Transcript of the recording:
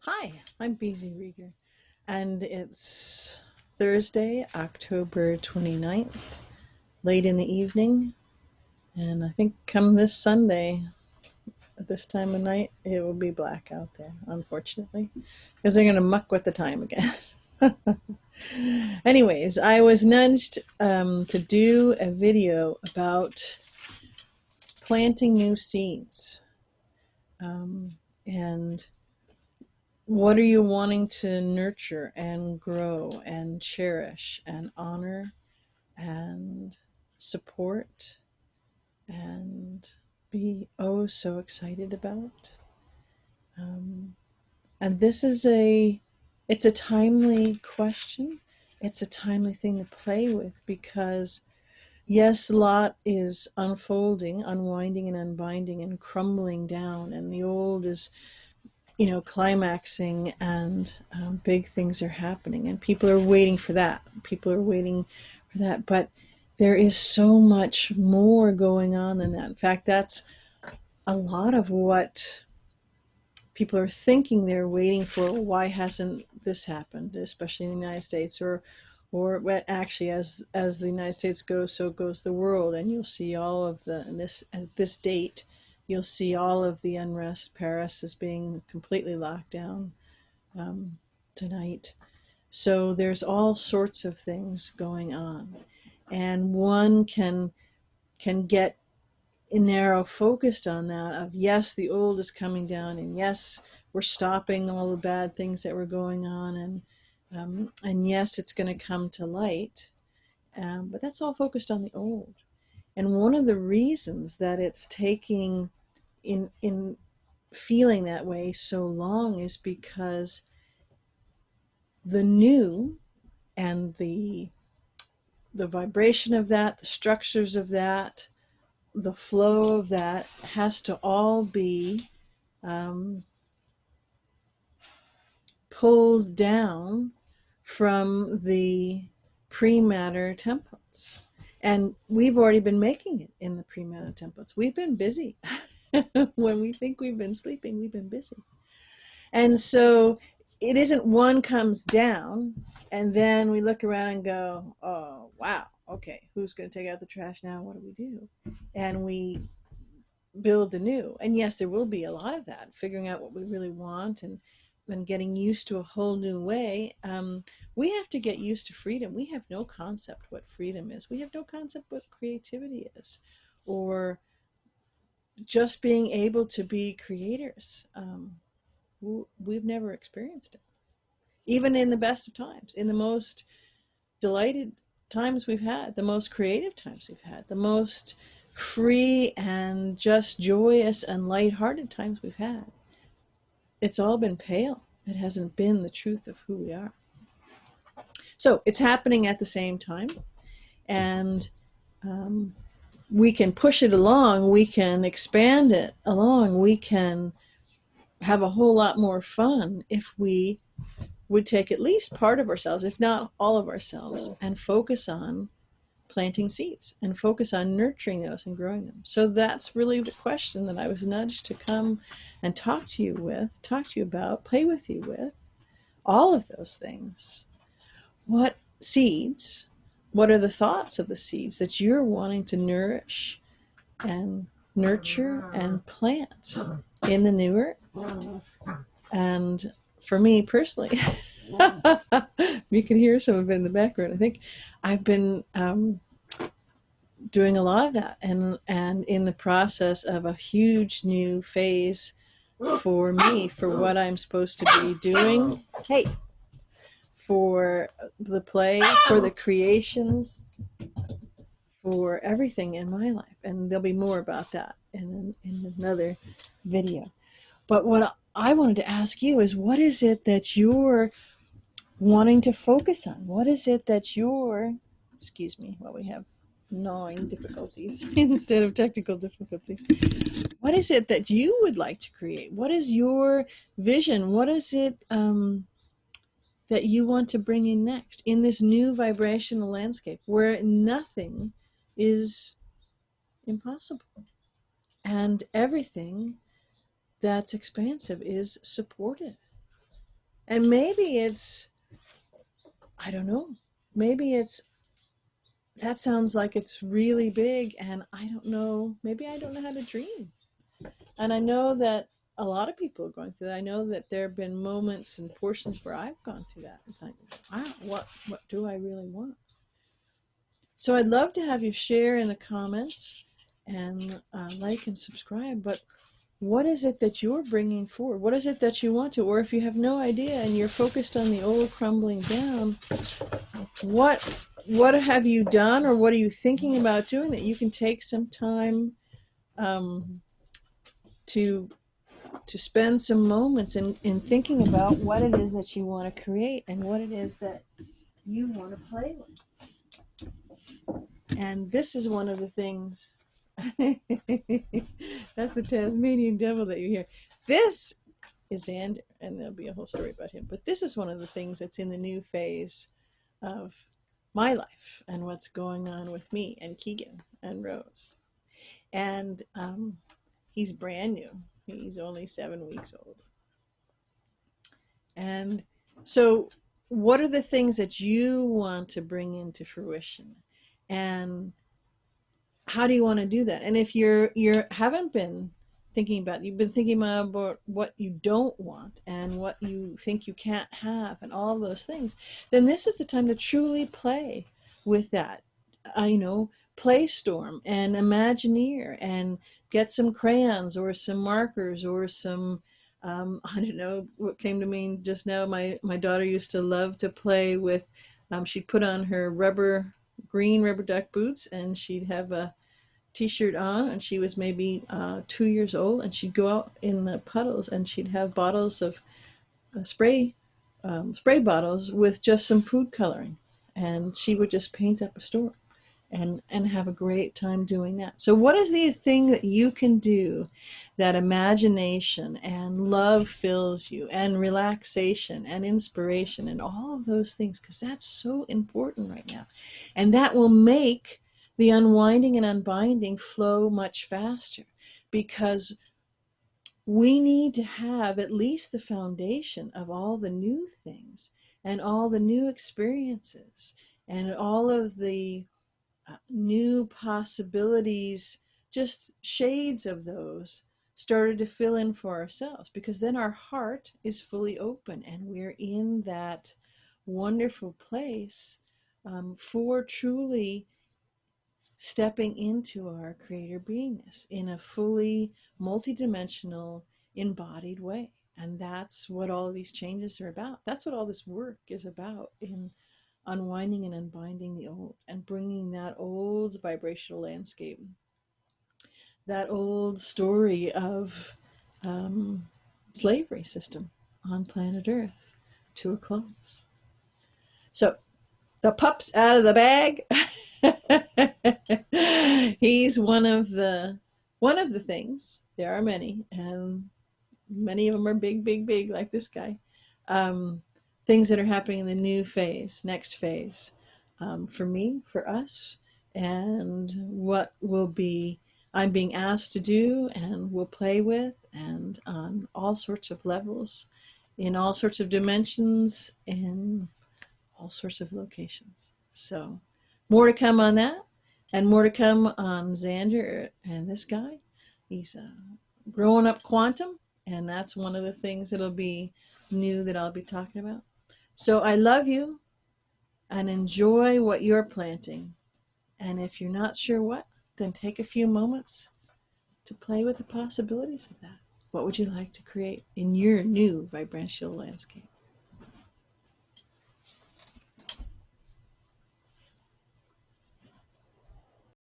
Hi, I'm BZ Rieger, and it's Thursday, October 29th, late in the evening, and I think come this Sunday, at this time of night, it will be black out there, unfortunately, because they're going to muck with the time again. Anyways, I was nudged to do a video about planting new seeds. And what are you wanting to nurture and grow and cherish and honor and support and be oh so excited about? Um, and this is it's a timely question. It's a timely thing to play with because yes, a lot is unfolding, unwinding and unbinding and crumbling down, and the old is climaxing, and big things are happening, and people are waiting for that. People are waiting for that. But there is so much more going on than that. In fact, that's a lot of what people are thinking they're waiting for. Why hasn't this happened, especially in the United States? Or actually, as the United States goes, so goes the world. And you'll see all of at this date, you'll see all of the unrest. Paris is being completely locked down tonight. So there's all sorts of things going on, and one can get narrow focused on that. Of yes, the old is coming down, and yes, we're stopping all the bad things that were going on, and yes, it's going to come to light. But that's all focused on the old. And one of the reasons that it's taking in feeling that way so long is because the new and the vibration of that, the structures of that, the flow of that has to all be um, pulled down from the pre-matter templates. And we've already been making it in the pre-matter templates. We've been busy. When we think we've been sleeping, we've been busy. And so it isn't one comes down and then we look around and go, oh, wow, okay, who's going to take out the trash now? What do we do? And we build anew. And yes, there will be a lot of that, figuring out what we really want and getting used to a whole new way. We have to get used to freedom. We have no concept what freedom is. We have no concept what creativity is, or just being able to be creators. We've never experienced it, even in the best of times, in the most delighted times we've had, the most creative times we've had, the most free and just joyous and lighthearted times we've had. It's all been pale. It hasn't been the truth of who we are. So it's happening at the same time, and we can push it along, we can expand it along, we can have a whole lot more fun if we would take at least part of ourselves, if not all of ourselves, and focus on planting seeds and focus on nurturing those and growing them. So that's really the question that I was nudged to come and talk to you about, play with you with, all of those things. What seeds, what are the thoughts of the seeds that you're wanting to nourish and nurture and plant in the new earth? And for me personally, you can hear some of it in the background. I think I've been doing a lot of that, and in the process of a huge new phase for me, for what I'm supposed to be doing. Hey, for the play, for the creations, for everything in my life. And there'll be more about that in another video. But what I wanted to ask you is, what is it that you're wanting to focus on? What is it that you're, excuse me, while we have gnawing difficulties instead of technical difficulties. What is it that you would like to create? What is your vision? What is it that you want to bring in next in this new vibrational landscape where nothing is impossible and everything that's expansive is supported? And maybe it's, I don't know, maybe it's, that sounds like it's really big, and I don't know, maybe I don't know how to dream. And I know that a lot of people are going through that. I know that there have been moments and portions where I've gone through that and think, wow, what do I really want? So I'd love to have you share in the comments and like and subscribe. But what is it that you're bringing forward? What is it that you want to? Or if you have no idea and you're focused on the old crumbling down, what have you done, or what are you thinking about doing that you can take some time to spend some moments in thinking about what it is that you want to create and what it is that you want to play with. And this is one of the things. That's the Tasmanian devil that you hear. This is Xander, and there'll be a whole story about him. But this is one of the things that's in the new phase of my life and what's going on with me and Keegan and Rose. And he's brand new. He's only 7 weeks old. And so what are the things that you want to bring into fruition? And how do you want to do that? And if you haven't been thinking about, you've been thinking about what you don't want and what you think you can't have and all those things, then this is the time to truly play with that. Play storm and Imagineer and get some crayons or some markers or some, I don't know what came to me just now. My daughter used to love to play with, she'd put on her green rubber duck boots, and she'd have a t-shirt on, and she was maybe 2 years old, and she'd go out in the puddles and she'd have bottles of spray bottles with just some food coloring, and she would just paint up a store and have a great time doing that. So what is the thing that you can do that imagination and love fills you, and relaxation and inspiration and all of those things, because that's so important right now, and that will make the unwinding and unbinding flow much faster, because we need to have at least the foundation of all the new things and all the new experiences and all of the new possibilities, just shades of those started to fill in for ourselves, because then our heart is fully open and we're in that wonderful place for truly stepping into our creator beingness in a fully multidimensional embodied way. And that's what all of these changes are about. That's what all this work is about, in unwinding and unbinding the old and bringing that old vibrational landscape, that old story of slavery system on planet Earth, to a close. So the pup's out of the bag. He's one of the things. There are many, and many of them are big, big, big, like this guy. Things that are happening in the new phase, next phase, for me, for us, and what will be I'm being asked to do and will play with, and on all sorts of levels, in all sorts of dimensions, in all sorts of locations. So more to come on that, and more to come on Xander and this guy. He's growing up quantum, and that's one of the things that'll be new that I'll be talking about. So I love you, and enjoy what you're planting. And if you're not sure what, then take a few moments to play with the possibilities of that. What would you like to create in your new vibrational landscape?